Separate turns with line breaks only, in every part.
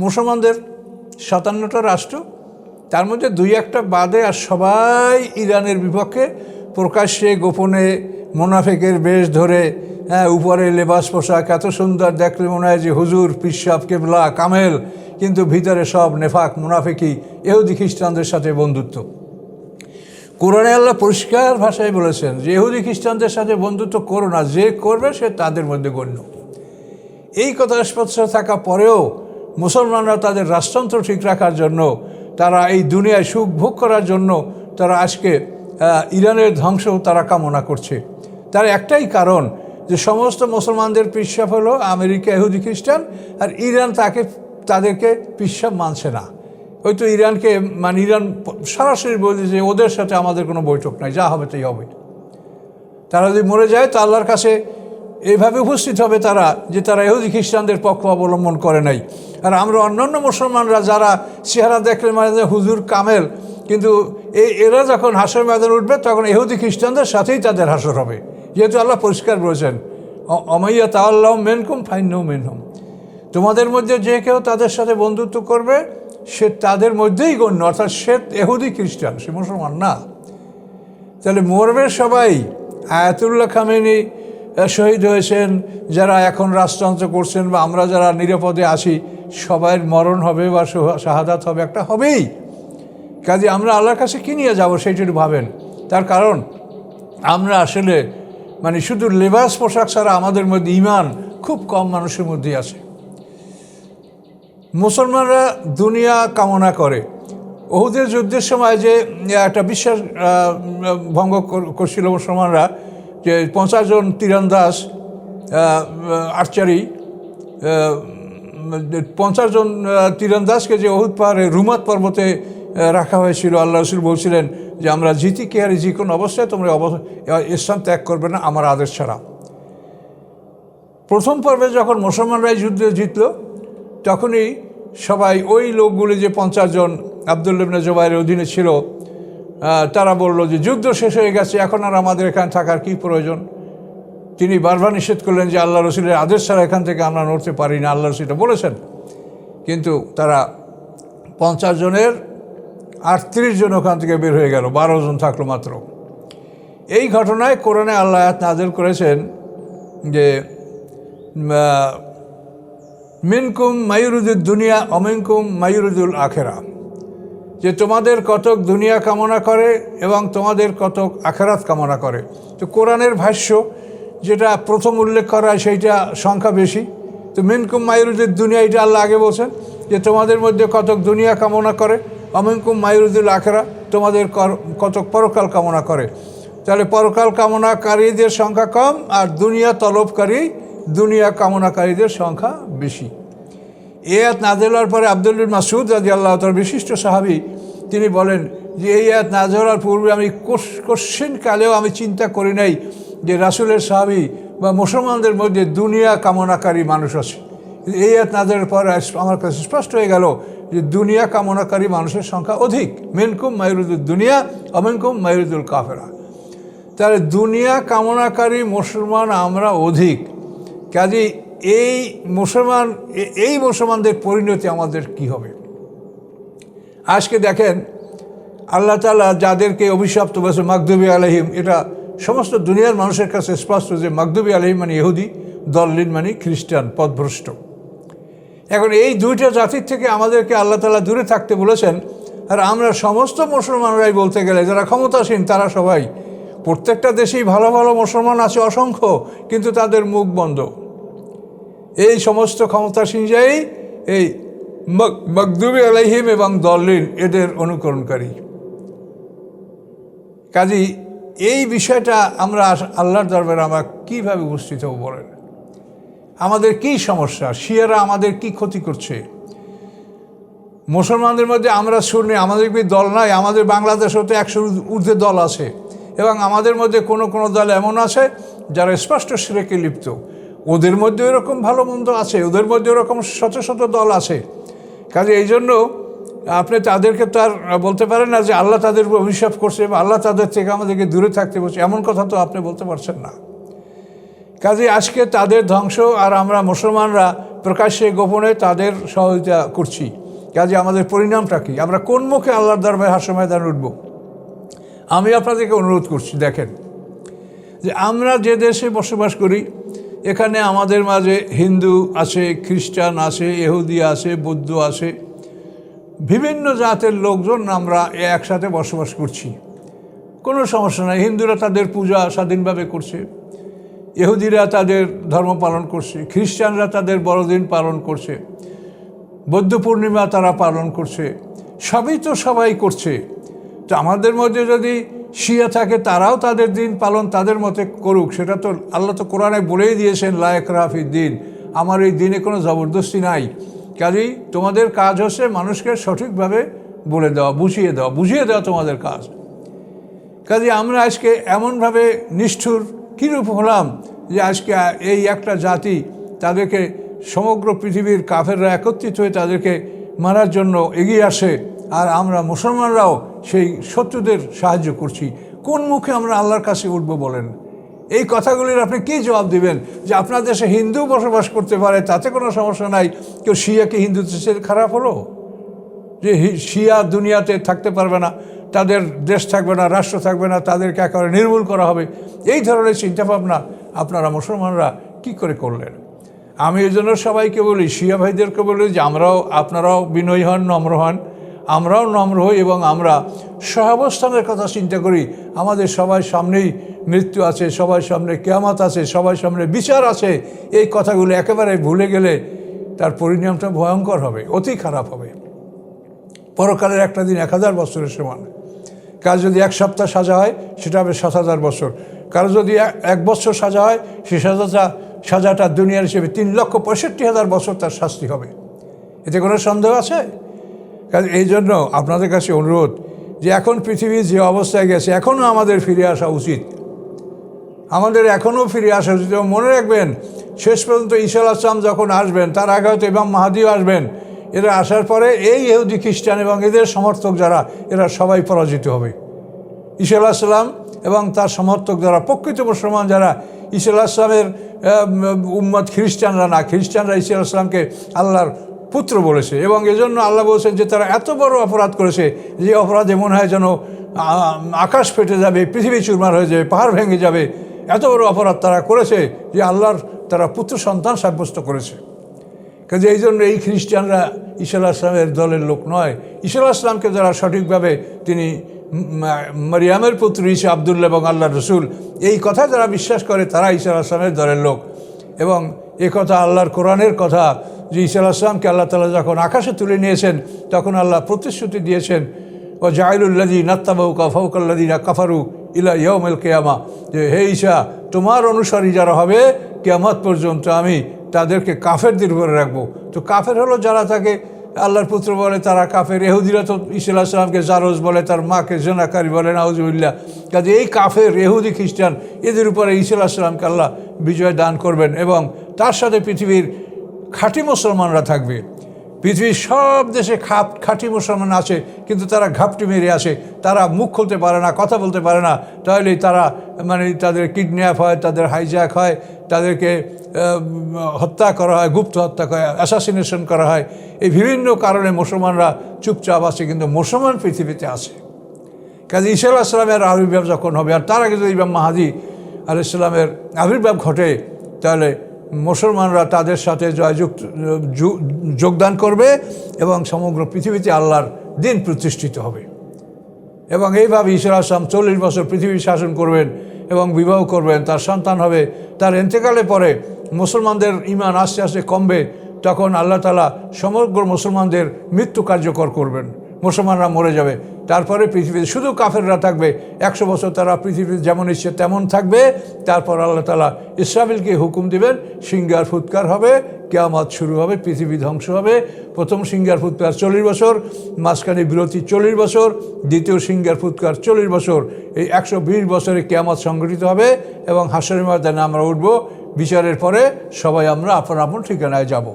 মুসলমানদের ৫৭টা রাষ্ট্র, তার মধ্যে ২-১টা বাদে আর সবাই ইরানের বিপক্ষে, প্রকাশ্যে গোপনে মোনাফেকের বেশ ধরে, উপরে লেবাস পোশাক এত সুন্দর দেখলে মনে হয় যে হুজুর, পিসাব, কেবলা, কামেল, কিন্তু ভিতরে সব নেফাক, মুনাফেকি, ইহুদি খ্রিস্টানদের সাথে বন্ধুত্ব। কোরআনে আল্লাহ পরিষ্কার ভাষায় বলেছেন যে ইহুদি খ্রিস্টানদের সাথে বন্ধুত্ব করো না, যে করবে সে তাদের মধ্যে গণ্য। এই কথা স্পষ্ট থাকা পরেও মুসলমানরা তাদের রাষ্ট্রতন্ত্র ঠিক রাখার জন্য, তারা এই দুনিয়ায় সুখ ভোগ করার জন্য তারা আজকে ইরানের ধ্বংস তারা কামনা করছে। তার একটাই কারণ যে সমস্ত মুসলমানদের পিসাব হলো আমেরিকা, ইহুদি খ্রিস্টান, আর ইরান তাদেরকে পিসাব মানছে না। হয়তো ইরানকে ইরান সরাসরি বলে যে ওদের সাথে আমাদের কোনো বৈঠক নাই, যা হবে তাই হবে। তারা যদি মরে যায় তো আল্লাহর কাছে এইভাবে উপস্থিত হবে তারা যে তারা ইহুদি খ্রিস্টানদের পক্ষ অবলম্বন করে নাই। আর আমরা অন্যান্য মুসলমানরা যারা চেহারা দেখলে মানে হুজুর, কামেল, কিন্তু এরা যখন হাসর ময়দান উঠবে তখন ইহুদি খ্রিস্টানদের সাথেই তাদের হাসর হবে, যেহেতু আল্লাহ পরিষ্কার বলেছেন অমাইয়া তাআল্লাহু মিনকুম ফাইন্নাহু মিনহুম, তোমাদের মধ্যে যে কেউ তাদের সাথে বন্ধুত্ব করবে সে তাদের মধ্যেই গণ্য, অর্থাৎ সে ইহুদি খ্রিস্টান, সে মুসলমান না। তাহলে মরবে সবাই। আয়াতুল্লাহ খামেনি শহীদ হয়েছেন, যারা এখন রাজতন্ত্র করছেন বা আমরা যারা নিরাপদে আছি, সবাই মরণ হবে বা শাহাদাত হবে, একটা হবেই। কাজে আমরা আল্লাহর কাছে কী নিয়ে যাবো সেইটা ভাবেন। তার কারণ আমরা আসলে শুধু লেবাস পোশাক ছাড়া আমাদের মধ্যে ঈমান খুব কম মানুষের মধ্যেই আছে। মুসলমানরা দুনিয়া কামনা করে। উহুদের যুদ্ধের সময় যে একটা বিশ্বাস ভঙ্গ করছিল মুসলমানরা, যে 50 জন তীরন্দাজ আর্চারি, 50 জন তীরন্দাজকে যে উহুদ পাহাড়ে রুমাত পর্বতে রাখা হয়েছিল, আল্লাহ রসুল বলছিলেন যে আমরা জিতি কে আর যে কোনো অবস্থায় তোমরা ইসলাম ত্যাগ করবে না আমার আদেশ ছাড়া। প্রথম পর্বে যখন মুসলমানরা এই যুদ্ধে জিতল, তখনই সবাই ওই লোকগুলি যে 50 জন আব্দুল্লাহ ইবনে জুবাইরের অধীনে ছিল, তারা বলল যে যুদ্ধ শেষ হয়ে গেছে, এখন আর আমাদের এখানে থাকার কী প্রয়োজন। তিনি বারবার নিষেধ করলেন যে আল্লাহ রসুলের আদেশ ছাড়া এখান থেকে আমরা নড়তে পারি না, আল্লাহ রসুলটা বলেছেন। কিন্তু তারা 50 জনের 38 জন ওখান থেকে বের হয়ে গেল, 12 জন থাকলো মাত্র। এই ঘটনায় কোরআনে আল্লাহ আয়াত নাযিল করেছেন যে মিনকুম মায়ুরুদুদ দুনিয়া অমিনকুম মায়ুরুদুল আখেরা, যে তোমাদের কতক দুনিয়া কামনা করে এবং তোমাদের কতক আখেরাত কামনা করে। তো কোরআনের ভাষ্য যেটা প্রথম উল্লেখ করা হয় সেইটা সংখ্যা বেশি। তো মিনকুম মায়ুরুদুদ দুনিয়া, এটা আল্লাহ আগে বলছেন যে তোমাদের মধ্যে কতক দুনিয়া কামনা করে, অমিনকুম মায়ুরুদুল আখেরা, তোমাদের কতক পরকাল কামনা করে। তাহলে পরকাল কামনাকারীদের সংখ্যা কম, আর দুনিয়া তলবকারী, দুনিয়া কামনাকারীদের সংখ্যা বেশি। এই আয়াত নাযিল হওয়ার পরে আব্দুল্লাহ ইবনে মাসউদ রাদিয়াল্লাহু তাআলা, বিশিষ্ট সাহাবী, তিনি বলেন যে এই আয়াত নাযিল হওয়ার পূর্বে আমি কোশ্চিন কালেও আমি চিন্তা করি নাই যে রাসূলের সাহাবী বা মুসলমানদের মধ্যে দুনিয়া কামনাকারী মানুষ আছে। এই আয়াত নাযিলের পরে আমার কাছে স্পষ্ট হয়ে গেল যে দুনিয়া কামনাকারী মানুষের সংখ্যা অধিক। মিনকুম মায়ুরুদুদ দুনিয়া অমিনকুম মায়ুরুদুল কাফেরা। তাহলে দুনিয়া কামনাকারী মুসলমান আমরা অধিক। কাজে এই মুসলমানদের পরিণতি আমাদের কি হবে? আজকে দেখেন আল্লাহ তাআলা যাদেরকে অভিশপ্ত বলেছে মাগদুবি আলাইহিম, এটা সমস্ত দুনিয়ার মানুষের কাছে স্পষ্ট যে মাগদুবি আলাইহিম মানে ইহুদি, দল্লিন মানে খ্রিস্টান, পথভ্রষ্ট। এখন এই দুইটা জাতির থেকে আমাদেরকে আল্লাহ তাআলা দূরে থাকতে বলেছেন। আর আমরা সমস্ত মুসলমানরাই বলতে গেলে যারা ক্ষমতাসীন, তারা সবাই, প্রত্যেকটা দেশেই ভালো ভালো মুসলমান আছে অসংখ্য, কিন্তু তাদের মুখ বন্ধ। এই সমস্ত ক্ষমতাসীন যাই এই মাগদুবি আলাইহিম এবং দল্লিন এদের অনুকরণকারী। কাজেই এই বিষয়টা আমরা আল্লাহর দরবারে আমরা কীভাবে উপস্থিত হব বলেন? আমাদের কি সমস্যা? শিয়ারা আমাদের কি ক্ষতি করছে? মুসলমানদের মধ্যে আমরা শুনি আমাদের কি দল নাই? আমাদের বাংলাদেশেও তো 100 ঊর্ধ্বে দল আছে, এবং আমাদের মধ্যে কোনো কোনো দল এমন আছে যারা স্পষ্ট শিরকে লিপ্ত। ওদের মধ্যে এরকম ভালো মন্দ আছে, ওদের মধ্যে এরকম শত শত দল আছে। কাজে এই জন্য আপনি তাদেরকে তো আর বলতে পারেন না যে আল্লাহ তাদের উপর অভিশাপ করছে বা আল্লাহ তাদের থেকে আমাদেরকে দূরে থাকতে বলছে, এমন কথা তো আপনি বলতে পারছেন না। কাজে আজকে তাদের ধ্বংস আর আমরা মুসলমানরা প্রকাশ্যে গোপনে তাদের সহযোগিতা করছি। কাজে আমাদের পরিণামটা কি? আমরা কোন মুখে আল্লাহর দরবারে হাসর ময়দানে উঠব? আমি আপনাদেরকে অনুরোধ করছি, দেখেন যে আমরা যে দেশে বসবাস করি, এখানে আমাদের মাঝে হিন্দু আছে, খ্রিস্টান আছে, ইহুদি আছে, বৌদ্ধ আছে, বিভিন্ন জাতের লোকজন আমরা একসাথে বসবাস করছি। কোনো সমস্যা নাই। হিন্দুরা তাদের পূজা স্বাধীনভাবে করছে, ইহুদিরা তাদের ধর্ম পালন করছে, খ্রিস্টানরা তাদের বড়দিন পালন করছে, বৌদ্ধ পূর্ণিমা তারা পালন করছে, সবই তো সবাই করছে। তো আমাদের মধ্যে যদি শিয়া থাকে, তারাও তাদের দিন পালন তাদের মতে করুক, সেটা তো আল্লাহ তো কোরআনে বলেই দিয়েছেন, লা ইকরাহা ফিদ-দীন, আমার এই দিনে কোনো জবরদস্তি নাই। কাজেই তোমাদের কাজ হচ্ছে মানুষকে সঠিকভাবে বলে দেওয়া, বুঝিয়ে দেওয়া তোমাদের কাজ। কাজে আমরা আজকে এমনভাবে নিষ্ঠুর কীরূপ হলাম যে আজকে এই একটা জাতি, তাদেরকে সমগ্র পৃথিবীর কাফেররা একত্রিত হয়ে তাদেরকে মারার জন্য এগিয়ে আসে, আর আমরা মুসলমানরাও সেই শত্রুদের সাহায্য করছি। কোন মুখে আমরা আল্লাহর কাছে উঠবো বলেন? এই কথাগুলির আপনি কী জবাব দেবেন? যে আপনার দেশে হিন্দু বসবাস করতে পারে, তাতে কোনো সমস্যা নাই, কেউ শিয়াকে হিন্দু দেশের খারাপ হলো? যে শিয়া দুনিয়াতে থাকতে পারবে না, তাদের দেশ থাকবে না, রাষ্ট্র থাকবে না, তাদেরকে একেবারে নির্মূল করা হবে, এই ধরনের চিন্তাভাবনা আপনারা মুসলমানরা কি করে করলেন? আমি এই জন্য সবাইকে বলি, শিয়া ভাইদেরকে বলি যে আপনারাও বিনয়ী হন, নম্র হন, আমরাও নম্র হই, এবং আমরা সহাবস্থানের কথা চিন্তা করি। আমাদের সবার সামনেই মৃত্যু আছে, সবার সামনে কিয়ামত আছে, সবার সামনে বিচার আছে। এই কথাগুলো একেবারে ভুলে গেলে তার পরিণামটা ভয়ঙ্কর হবে, অতি খারাপ হবে। পরকালের একটা দিন 1000 বছরের সমান। কার যদি 1 সপ্তাহ সাজা হয়, সেটা হবে 7000 বছর। কারো যদি 1 বছর সাজা হয়, সেই সাজাটা দুনিয়ার হিসেবে 3,65,000 বছর তার শাস্তি হবে। এতে কোনো সন্দেহ আছে? কাজে এই জন্য আপনাদের কাছে অনুরোধ যে এখন পৃথিবী যে অবস্থায় গেছে, এখনও আমাদের ফিরে আসা উচিত। আমাদের এখনও ফিরে আসা উচিত। এবং মনে রাখবেন, শেষ পর্যন্ত ঈসা আলাইহিস সালাম যখন আসবেন, তার আগে হয়তো ইমাম মাহদিও আসবেন। এরা আসার পরে এই ইহুদি খ্রিস্টান এবং এদের সমর্থক যারা, এরা সবাই পরাজিত হবে। ঈসা আলাইহিস সালাম এবং তার সমর্থক যারা, প্রকৃত মুসলমান যারা, ঈসা আলাইহিস সালামের উম্মত খ্রিস্টানরা না। খ্রিস্টানরা ঈসা আলাইহিস সালামকে আল্লাহর পুত্র বলেছে, এবং এজন্য আল্লাহ বলছেন যে তারা এত বড় অপরাধ করেছে যে অপরাধে মনে হয় যেন আকাশ ফেটে যাবে, পৃথিবী চুরমার হয়ে যাবে, পাহাড় ভেঙে যাবে। এত বড় অপরাধ তারা করেছে যে আল্লাহর তারা পুত্র সন্তান সাব্যস্ত করেছে। কাজে এই জন্য এই খ্রিস্টানরা ঈসা আলাইহিস সালামের দলের লোক নয়। ঈসা আলাইহিস সালামকে যারা সঠিকভাবে তিনি মারিয়ামের পুত্র ঈসা, আব্দুল্লাহ এবং আল্লাহর রসুল, এই কথা যারা বিশ্বাস করে, তারা ঈসা আলাইহিস সালামের দলের লোক। এবং এ কথা আল্লাহর কোরআনের কথা যে ঈসা আলাইহিস সালামকে আল্লাহ তাআলা যখন আকাশে তুলে নিয়েছেন, তখন আল্লাহ প্রতিশ্রুতি দিয়েছেন, ও জাইলুল্লাযীনা ইত্তাবাউকা ফাওকাল্লাযীনা কাফারু ইলা ইয়াউমিল কিয়ামা, যে হে ঈসা, তোমার অনুসারী যারা হবে কিয়ামত পর্যন্ত আমি তাদেরকে কাফেরদের উপরে রাখবো। তো কাফের হলো যারা তাকে আল্লাহর পুত্র বলে, তারা কাফের। ইহুদিরা তো ঈসা আলাইহিস সালামকে জারজ বলে, তার মাকে জেনাকারী বলে, নাউজুবিল্লাহ। কাজে এই কাফের ইহুদি খ্রিস্টান এদের উপরে ঈসা আলাইহিস সালামকে আল্লাহ বিজয় দান করবেন, এবং তার সাথে পৃথিবীর খাঁটি মুসলমানরা থাকবে। পৃথিবীর সব দেশে খাঁটি মুসলমান আছে, কিন্তু তারা ঘাপটি মেরে আসে, তারা মুখ খুলতে পারে না, কথা বলতে পারে না। তাহলেই তারা তাদের কিডন্যাপ হয়, তাদের হাইজ্যাক হয়, তাদেরকে হত্যা করা হয়, গুপ্ত হত্যা করা হয়, অ্যাসাসিনেশন করা হয়। এই বিভিন্ন কারণে মুসলমানরা চুপচাপ আছে, কিন্তু মুসলমান পৃথিবীতে আছে। কাজে ঈসা আলাইহিস সালামের আবির্ভাব যখন হবে, আর তার আগে যদি ইমাম মাহদী আলাইহিস সালামের আবির্ভাব ঘটে, তাহলে মুসলমানরা তাদের সাথে যোগদান করবে, এবং সমগ্র পৃথিবীতে আল্লাহর দিন প্রতিষ্ঠিত হবে। এবং এইভাবে ঈসা আলাইহিস সালাম 40 বছর পৃথিবী শাসন করবেন এবং বিবাহ করবেন, তার সন্তান হবে। তার ইন্তেকালের পরে মুসলমানদের ঈমান আস্তে আস্তে কমবে, তখন আল্লাহ তাআলা সমগ্র মুসলমানদের মৃত্যু কার্যকর করবেন, মুসলমানরা মরে যাবে। তারপরে পৃথিবীতে শুধু কাফেররা থাকবে। 100 বছর তারা পৃথিবীতে যেমন ইচ্ছে তেমন থাকবে। তারপর আল্লাহ তাআলা ইসরাফিলকে হুকুম দিবেন, সিংহার ফুৎকার হবে, কিয়ামত শুরু হবে, পৃথিবী ধ্বংস হবে। প্রথম সিংহার ফুৎকার 40 বছর, মাঝখানে বিরতি 40 বছর, দ্বিতীয় সিংহার ফুৎকার 40 বছর। এই 120 বছরে কিয়ামত সংঘটিত হবে, এবং হাশরের ময়দানে আমরা উঠব। বিচারের পরে সবাই আমরা আপন আপন ঠিকানায় যাব।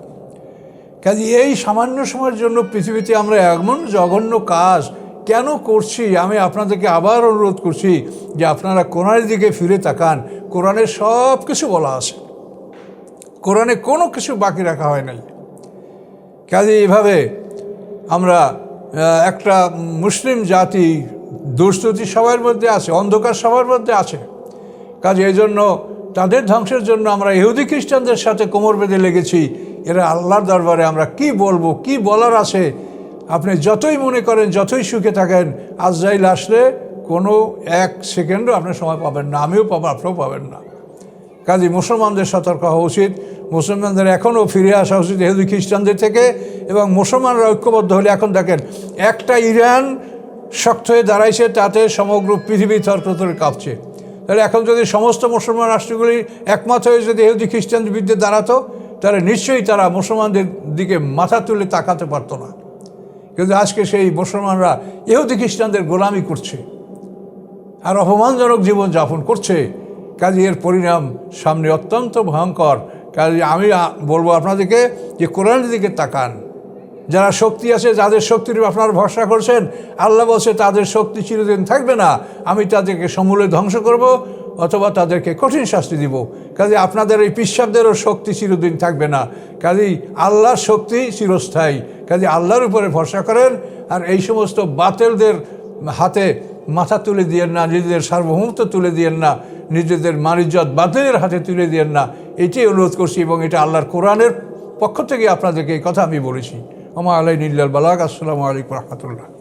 কাজে এই সামান্য সময়ের জন্য পৃথিবীতে আমরা এমন জঘন্য কাজ কেন করছি? আমি আপনাদেরকে আবার অনুরোধ করছি যে আপনারা কোরআনের দিকে ফিরে তাকান। কোরআনে সব কিছু বলা আছে, কোরআনে কোনো কিছু বাকি রাখা হয় নাই। কাজে এইভাবে আমরা একটা মুসলিম জাতি, দুষ্কৃতি সবার মধ্যে আছে, অন্ধকার সবার মধ্যে আছে। কাজে এই জন্য তাদের ধ্বংসের জন্য আমরা ইহুদি খ্রিস্টানদের সাথে কোমর বেঁধে লেগেছি। এরা আল্লাহর দরবারে আমরা কি বলবো, কি বলার আছে? আপনি যতই মনে করেন, যতই সুখে থাকেন, আজরাইল আসলে কোনো এক সেকেন্ডও আপনি সময় পাবেন না, আমিও পাবো, আপনিও পাবেন না। কাজে মুসলমানদের সতর্ক হওয়া উচিত। মুসলমানদের এখনও ফিরে আসা উচিত ইহুদি খ্রিস্টানদের থেকে, এবং মুসলমানরা ঐক্যবদ্ধ হলে, এখন দেখেন একটা ইরান শক্ত হয়ে দাঁড়াইছে, তাতে সমগ্র পৃথিবী থরথর কাঁপছে। তাহলে এখন যদি সমস্ত মুসলমান রাষ্ট্রগুলি একমত হয়ে যদি ইহুদি খ্রিস্টানদের বিরুদ্ধে দাঁড়াতো, তাহলে নিশ্চয়ই তারা মুসলমানদের দিকে মাথা তুলে তাকাতে পারতো না। কিন্তু আজকে সেই মুসলমানরা ইহুদি খ্রিস্টানদের গোলামি করছে আর অপমানজনক জীবনযাপন করছে। কাজে এর পরিণাম সামনে অত্যন্ত ভয়ঙ্কর। কাজে আমি বলবো আপনাদেরকে যে কোরআনের দিকে তাকান। যারা শক্তি আছে, যাদের শক্তির উপর আপনারা ভরসা করছেন, আল্লাহ বলছে তাদের শক্তি চিরদিন থাকবে না, আমি তাদেরকে সমূলে ধ্বংস করব অথবা তাদেরকে কঠিন শাস্তি দিব। কাজে আপনাদের এই পিশাবদেরও শক্তি চিরদিন থাকবে না। কাজেই আল্লাহর শক্তি চিরস্থায়ী। কাজে আল্লাহর উপরে ভরসা করেন, আর এই সমস্ত বাতিলদের হাতে মাথা তুলে দিয়েন না, নিজেদের সার্বভৌমত্ব তুলে দিয়েন না, নিজেদের মান-ইজ্জত বাতিলের হাতে তুলে দিয়েন না। এটাই অনুরোধ করছি, এবং এটা আল্লাহর কোরআনের পক্ষ থেকে আপনাদেরকে এই কথা আমি বলেছি। ওমা আলাইনা ইল্লাল বালাগ। আসসালামু আলাইকুম ওয়া রাহমাতুল্লাহ।